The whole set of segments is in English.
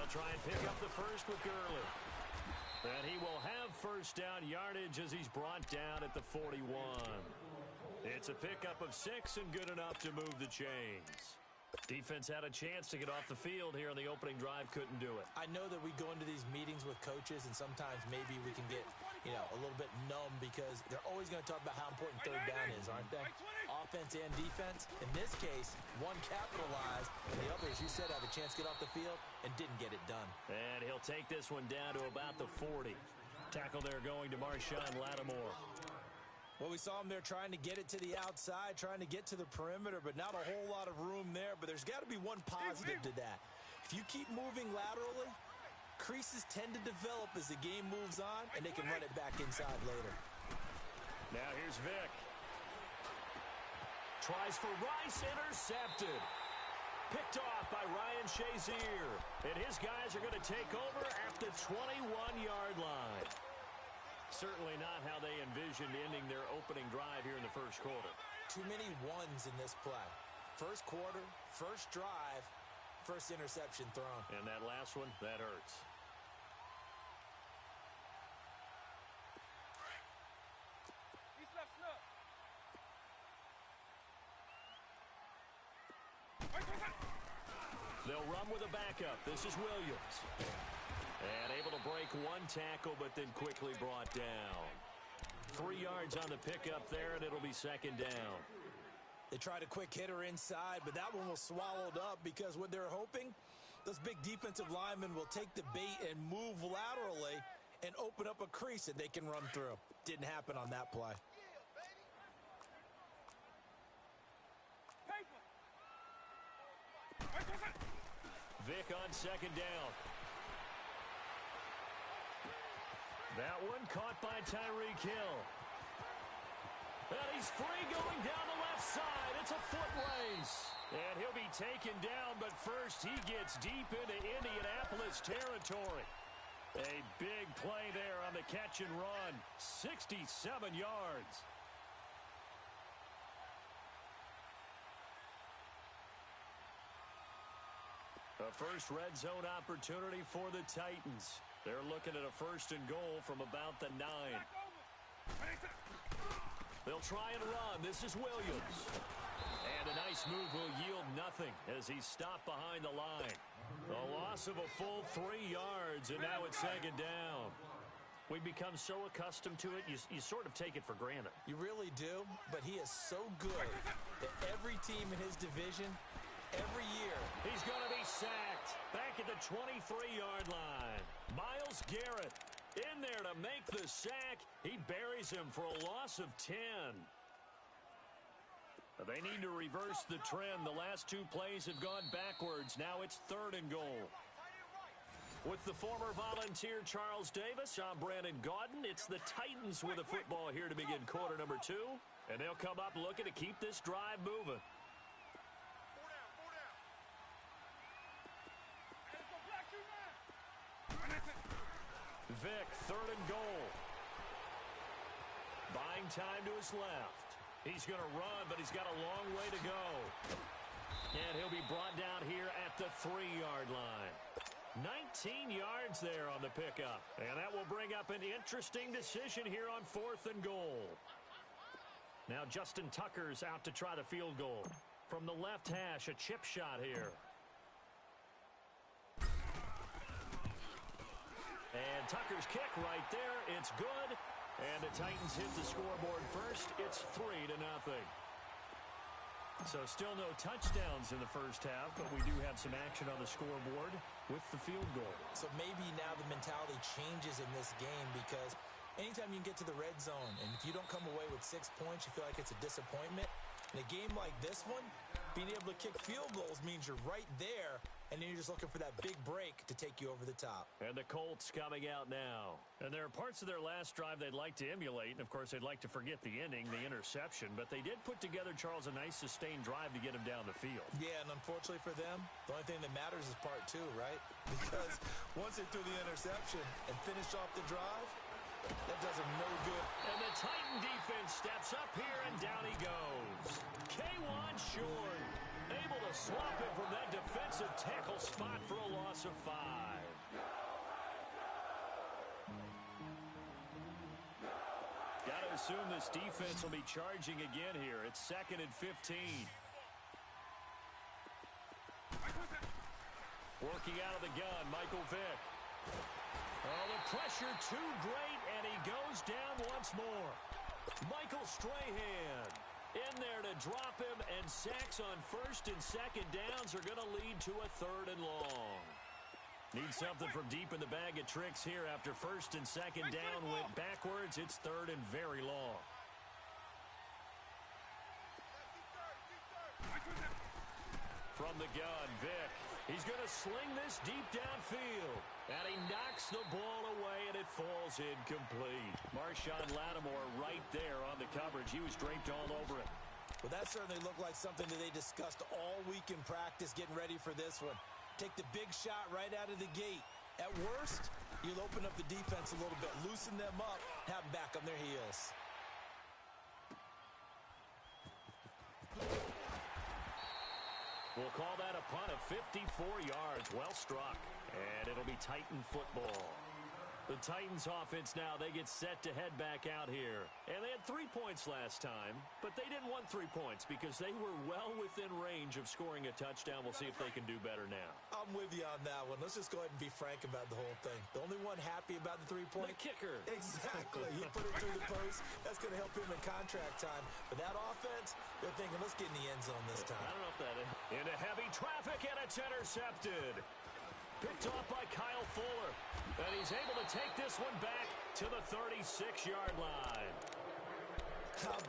They'll try and pick up the first with Gurley. And he will have first down yardage as he's brought down at the 41. It's a pickup of 6 and good enough to move the chains. Defense had a chance to get off the field here on the opening drive, couldn't do it. I know that we go into these meetings with coaches, and sometimes maybe we can get, a little bit numb because they're always going to talk about how important third down is, aren't they? Offense and defense. In this case, one capitalized, and the other, as you said, had a chance to get off the field and didn't get it done. And he'll take this one down to about the 40. Tackle there going to Marshawn Lattimore. Well, we saw him there trying to get it to the outside, trying to get to the perimeter, but not a whole lot of room there. But there's got to be one positive to that. If you keep moving laterally, creases tend to develop as the game moves on, and they can run it back inside later. Now here's Vick. Tries for Rice, intercepted. Picked off by Ryan Shazier. And his guys are going to take over at the 21-yard line. Certainly not how they envisioned ending their opening drive here in the first quarter. Too many ones in this play. First quarter, first drive, first interception thrown. And that last one, that hurts. They'll run with a backup. This is Williams. And able to break one tackle, but then quickly brought down. 3 yards on the pickup there, and it'll be second down. They tried a quick hitter inside, but that one was swallowed up because what they're hoping, those big defensive linemen will take the bait and move laterally and open up a crease that they can run through. Didn't happen on that play. Vick on second down. That one caught by Tyreek Hill. And he's free going down the left side. It's a foot race. And he'll be taken down, but first he gets deep into Indianapolis territory. A big play there on the catch and run. 67 yards. A first red zone opportunity for the Titans. They're looking at a first and goal from about the 9. They'll try and run. This is Williams. And a nice move will yield nothing as he's stopped behind the line. A loss of a full 3 yards, and now it's second down. We've become so accustomed to it, you sort of take it for granted. You really do, but he is so good that every team in his division, every year, he's going to be sacked back at the 23-yard line. Myles Garrett in there to make the sack. He buries him for a loss of 10. They need to reverse the trend. The last 2 plays have gone backwards. Now it's third and goal. With the former Volunteer Charles Davis, I'm Brandon Gaudin. It's the Titans with the football here to begin quarter number 2. And they'll come up looking to keep this drive moving. Vick, third and goal. Buying time to his left. He's going to run, but he's got a long way to go. And he'll be brought down here at the 3-yard line. 19 yards there on the pickup. And that will bring up an interesting decision here on 4th and goal. Now Justin Tucker's out to try the field goal. From the left hash, a chip shot here. And Tucker's kick right there. It's good. And the Titans hit the scoreboard first. It's 3-0. So still no touchdowns in the first half, but we do have some action on the scoreboard with the field goal. So maybe now the mentality changes in this game because anytime you can get to the red zone and if you don't come away with 6 points, you feel like it's a disappointment. In a game like this one, being able to kick field goals means you're right there, and then you're just looking for that big break to take you over the top. And the Colts coming out now. And there are parts of their last drive they'd like to emulate, and of course they'd like to forget the ending, the interception, but they did put together, Charles, a nice sustained drive to get him down the field. Yeah, and unfortunately for them, the only thing that matters is part 2, right? Because once they threw the interception and finished off the drive, that does him no good. And the Titan defense steps up here, and down he goes. K'Wan Short able to swap him from that defensive tackle spot for a loss of 5. Got to assume this defense will be charging again here. It's 2nd and 15. Working out of the gun, Michael Vick. Oh, the pressure too great, and he goes down once more. Michael Strahan in there to drop him, and sacks on 1st and 2nd downs are going to lead to a 3rd and long. Need something from deep in the bag of tricks here after 1st and 2nd down went backwards. It's 3rd and very long. From the gun, Vick. He's going to sling this deep downfield. And he knocks the ball away, and it falls incomplete. Marshawn Lattimore right there on the coverage. He was draped all over it. Well, that certainly looked like something that they discussed all week in practice, getting ready for this one. Take the big shot right out of the gate. At worst, you'll open up the defense a little bit, loosen them up, have them back on their heels. We'll call that a punt of 54 yards. Well struck. And it'll be Titan football. The Titans offense now, they get set to head back out here. And they had 3 points last time, but they didn't want 3 points because they were well within range of scoring a touchdown. We'll see if they can do better now. I'm with you on that one. Let's just go ahead and be frank about the whole thing. The only one happy about the 3-point? The kicker. Exactly. He put it through the post. That's going to help him in contract time. But that offense, they're thinking, let's get in the end zone this time. I don't know if that is. Into heavy traffic, and it's intercepted. Picked off by Kyle Fuller. And he's able to take this one back to the 36-yard line.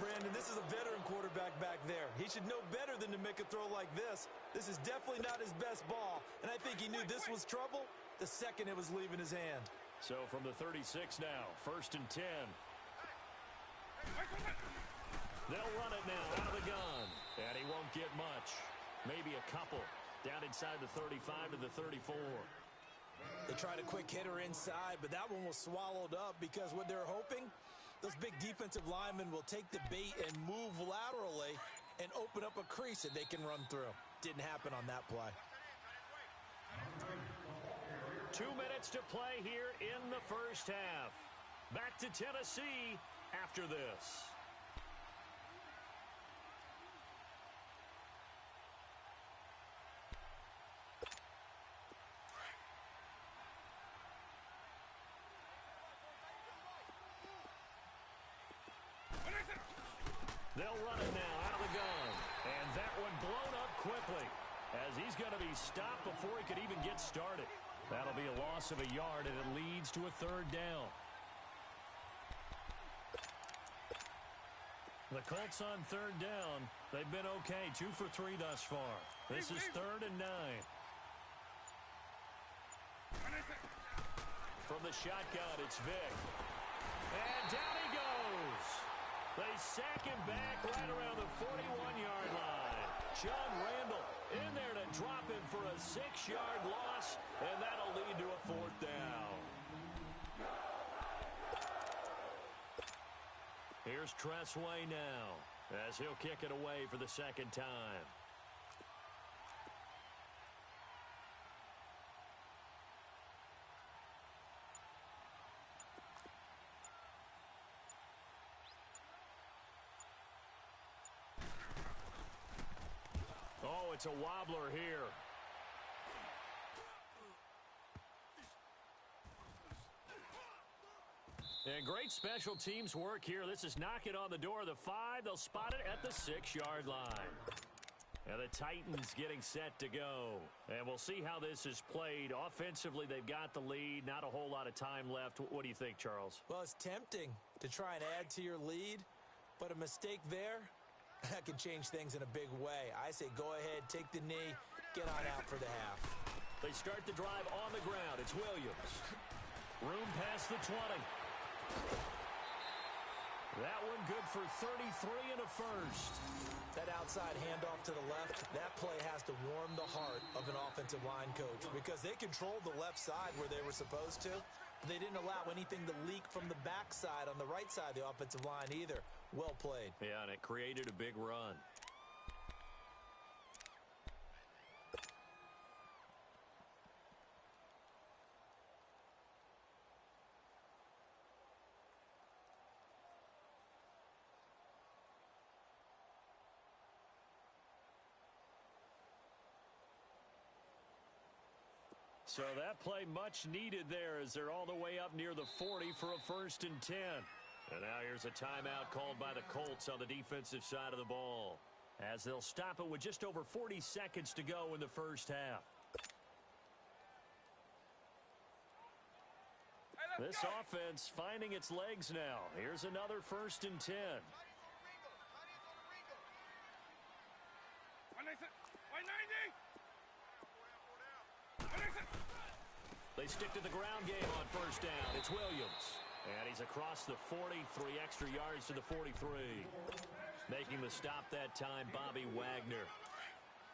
Brandon, this is a veteran quarterback back there. He should know better than to make a throw like this. This is definitely not his best ball. And I think he knew this was trouble the second it was leaving his hand. So from the 36 now, 1st and 10. They'll run it now out of the gun. And he won't get much. Maybe a couple. Down inside the 35 to the 34. They tried a quick hitter inside, but that one was swallowed up because what they're hoping, those big defensive linemen will take the bait and move laterally and open up a crease that they can run through. Didn't happen on that play. 2 minutes to play here in the first half. Back to Tennessee after this. They'll run it now out of the gun. And that one blown up quickly as he's going to be stopped before he could even get started. That'll be a loss of a yard, and it leads to a 3rd down. The Colts on 3rd down. They've been okay, 2 for 3 thus far. This is 3rd and 9. From the shotgun, it's Vick. And down he goes. They sack him back right around the 41-yard line. John Randall in there to drop him for a 6-yard loss, and that'll lead to a 4th down. Here's Tressway now as he'll kick it away for the 2nd time. Oh, it's a wobbler here. And great special teams work here. This is knocking on the door of the 5. They'll spot it at the 6-yard line. And the Titans getting set to go. And we'll see how this is played. Offensively, they've got the lead. Not a whole lot of time left. What do you think, Charles? Well, it's tempting to try and add to your lead, but a mistake there, that can change things in a big way. I say go ahead, take the knee, get on out for the half. They start the drive on the ground. It's Williams. Room past the 20. That one good for 33 and a 1st. That outside handoff to the left, that play has to warm the heart of an offensive line coach because they controlled the left side where they were supposed to. But they didn't allow anything to leak from the backside on the right side of the offensive line either. Well played. Yeah, and it created a big run. So that play much needed there as they're all the way up near the 40 for a 1st and 10. And now here's a timeout called by the Colts on the defensive side of the ball, as they'll stop it with just over 40 seconds to go in the first half. This offense finding its legs now. Here's another 1st and 10. They stick to the ground game on 1st down. It's Williams. And he's across the 40, 3 extra yards to the 43. Making the stop that time, Bobby Wagner.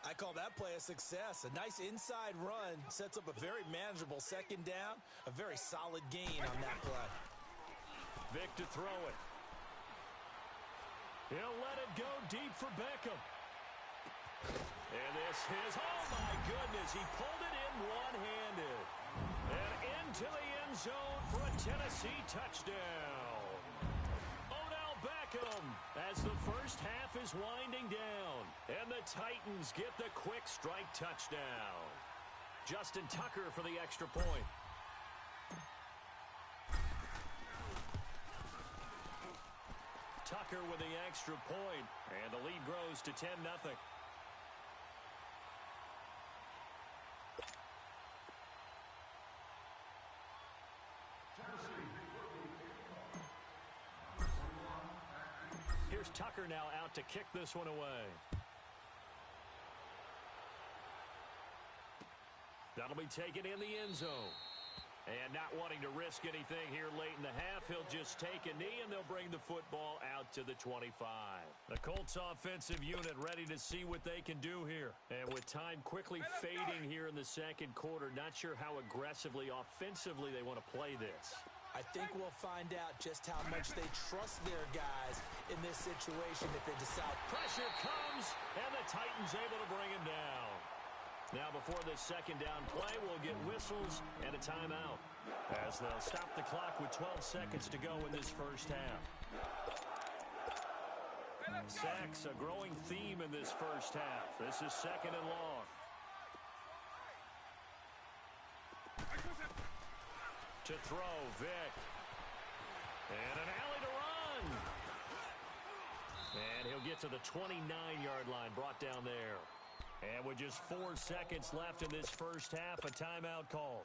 I call that play a success. A nice inside run sets up a very manageable 2nd down. A very solid gain on that play. Vick to throw it. He'll let it go deep for Beckham. And this is, oh my goodness, he pulled it in one-handed. And into the end zone for a Tennessee touchdown. Odell Beckham as the first half is winding down. And the Titans get the quick strike touchdown. Justin Tucker for the extra point. Tucker with the extra point, and the lead grows to 10-0. Here's Tucker now out to kick this one away. That'll be taken in the end zone. And not wanting to risk anything here late in the half, he'll just take a knee, and they'll bring the football out to the 25. The Colts offensive unit ready to see what they can do here. And with time quickly fading here in the second quarter, not sure how aggressively, offensively they want to play this. I think we'll find out just how much they trust their guys in this situation if they decide. Pressure comes, and the Titans able to bring him down. Now before this 2nd down play, we'll get whistles and a timeout, as they'll stop the clock with 12 seconds to go in this first half. Sacks, a growing theme in this first half. This is 2nd and long. To throw, Vick. And an alley to run. And he'll get to the 29-yard line, brought down there. And with just 4 seconds left in this first half, a timeout call.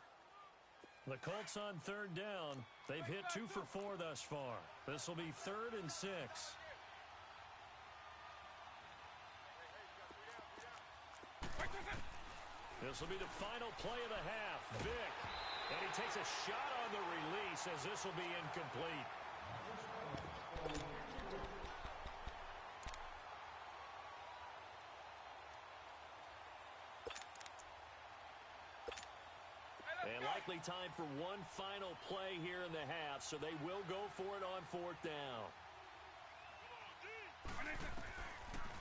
The Colts on 3rd down. They've hit 2 for 4 thus far. This will be 3rd and 6. This will be the final play of the half. Vick. And he takes a shot on the release as this will be incomplete. And likely time for one final play here in the half, so they will go for it on 4th down.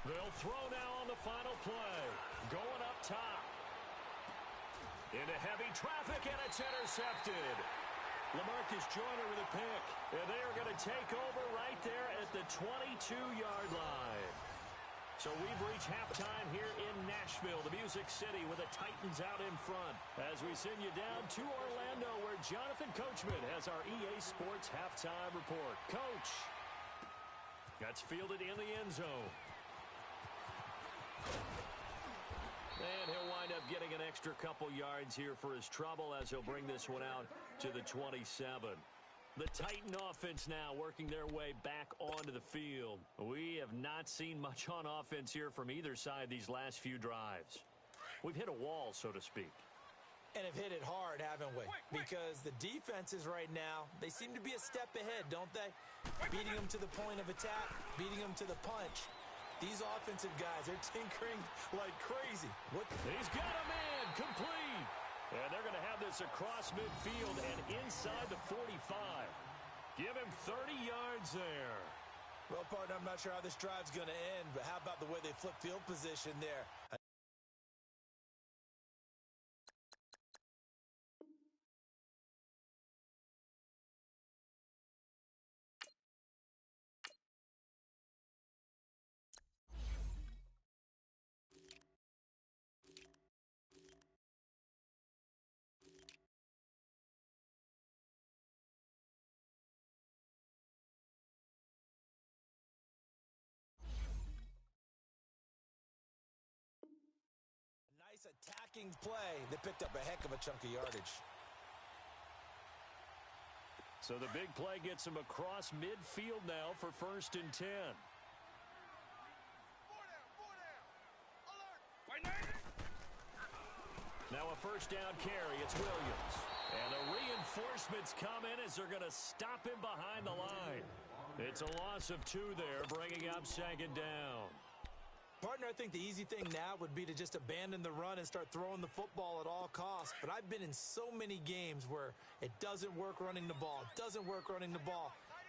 They'll throw now on the final play. Going up top. Into heavy traffic, and it's intercepted. LaMarcus Joyner with a pick. And they are going to take over right there at the 22-yard line. So we've reached halftime here in Nashville, the Music City, with the Titans out in front. As we send you down to Orlando, where Jonathan Coachman has our EA Sports halftime report. Coach, that's fielded in the end zone. And he'll wind up getting an extra couple yards here for his trouble as he'll bring this one out to the 27. The Titan offense now working their way back onto the field. We have not seen much on offense here from either side these last few drives. We've hit a wall, so to speak. And have hit it hard, haven't we? Because the defenses right now, they seem to be a step ahead, don't they? Beating them to the point of attack, beating them to the punch. These offensive guys, they're tinkering like crazy. He's got a man, complete. And they're going to have this across midfield and inside the 45. Give him 30 yards there. Well, partner, I'm not sure how this drive's going to end, but how about the way they flip field position there? attacking play. They picked up a heck of a chunk of yardage. So the big play gets him across midfield now for 1st and 10. Now a 1st down carry. It's Williams. And the reinforcements come in as they're going to stop him behind the line. It's a loss of 2 there, bringing up 2nd down. Partner, I think the easy thing now would be to just abandon the run and start throwing the football at all costs. But I've been in so many games where it doesn't work running the ball,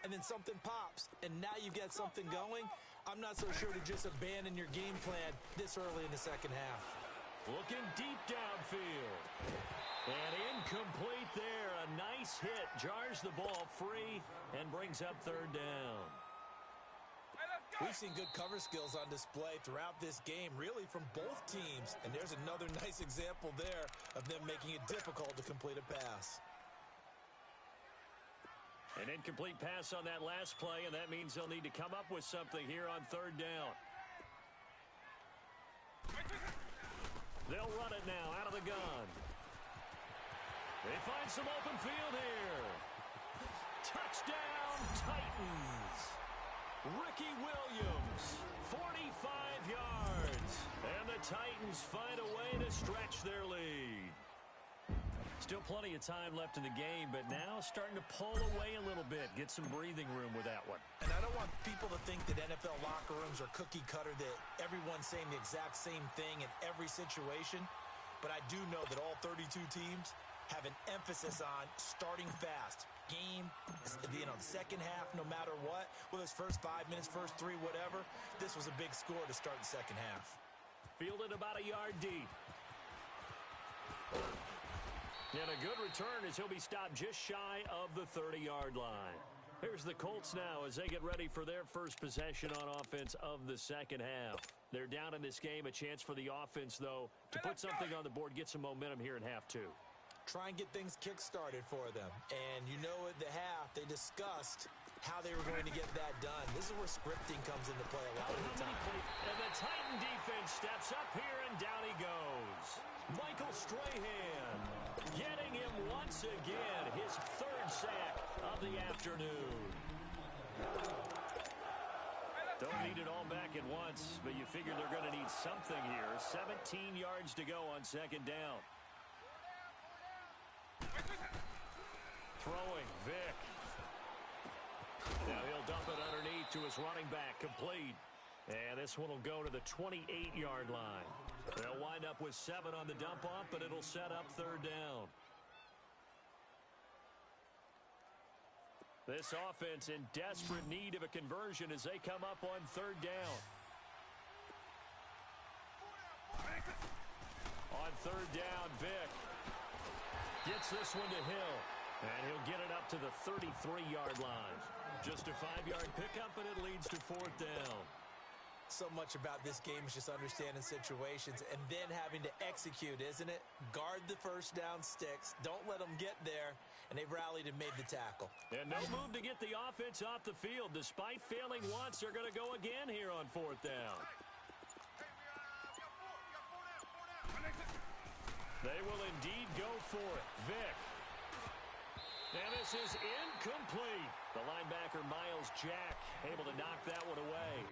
and then something pops, and now you've got something going. I'm not so sure to just abandon your game plan this early in the second half. Looking deep downfield. And incomplete there. A nice hit. Jars the ball free and brings up 3rd down. We've seen good cover skills on display throughout this game, really from both teams. And there's another nice example there of them making it difficult to complete a pass. An incomplete pass on that last play, and that means they'll need to come up with something here on 3rd down. They'll run it now out of the gun. They find some open field here. Touchdown, Titans. Ricky Williams, 45 yards. And the Titans find a way to stretch their lead. Still plenty of time left in the game, but now starting to pull away a little bit. Get some breathing room with that one. And I don't want people to think that NFL locker rooms are cookie cutter, that everyone's saying the exact same thing in every situation. But I do know that all 32 teams have an emphasis on starting fast. Game, second half, no matter what. Whether it's first 5 minutes, first 3, whatever. This was a big score to start the second half. Fielded about a yard deep. And a good return as he'll be stopped just shy of the 30-yard line. Here's the Colts now as they get ready for their first possession on offense of the second half. They're down in this game. A chance for the offense, though, to put something on the board, get some momentum here in half 2. Try and get things kick-started for them. And you know at the half, they discussed how they were going to get that done. This is where scripting comes into play a lot of the time. And the Titan defense steps up here, and down he goes. Michael Strahan getting him once again, his 3rd sack of the afternoon. Don't need it all back at once, but you figure they're going to need something here. 17 yards to go on 2nd down. Throwing, Vick. Now he'll dump it underneath to his running back, complete. And this one will go to the 28-yard line. They'll wind up with 7 on the dump-off, but it'll set up 3rd down. This offense in desperate need of a conversion as they come up on 3rd down. On 3rd down, Vick gets this one to Hill. And he'll get it up to the 33-yard line. Just a 5-yard pickup, and it leads to 4th down. So much about this game is just understanding situations and then having to execute, isn't it? Guard the 1st down sticks. Don't let them get there. And they've rallied and made the tackle. And no move to get the offense off the field. Despite failing once, they're going to go again here on 4th down. They will indeed go for it. Vick. And this is incomplete. The linebacker, Miles Jack, able to knock that one away.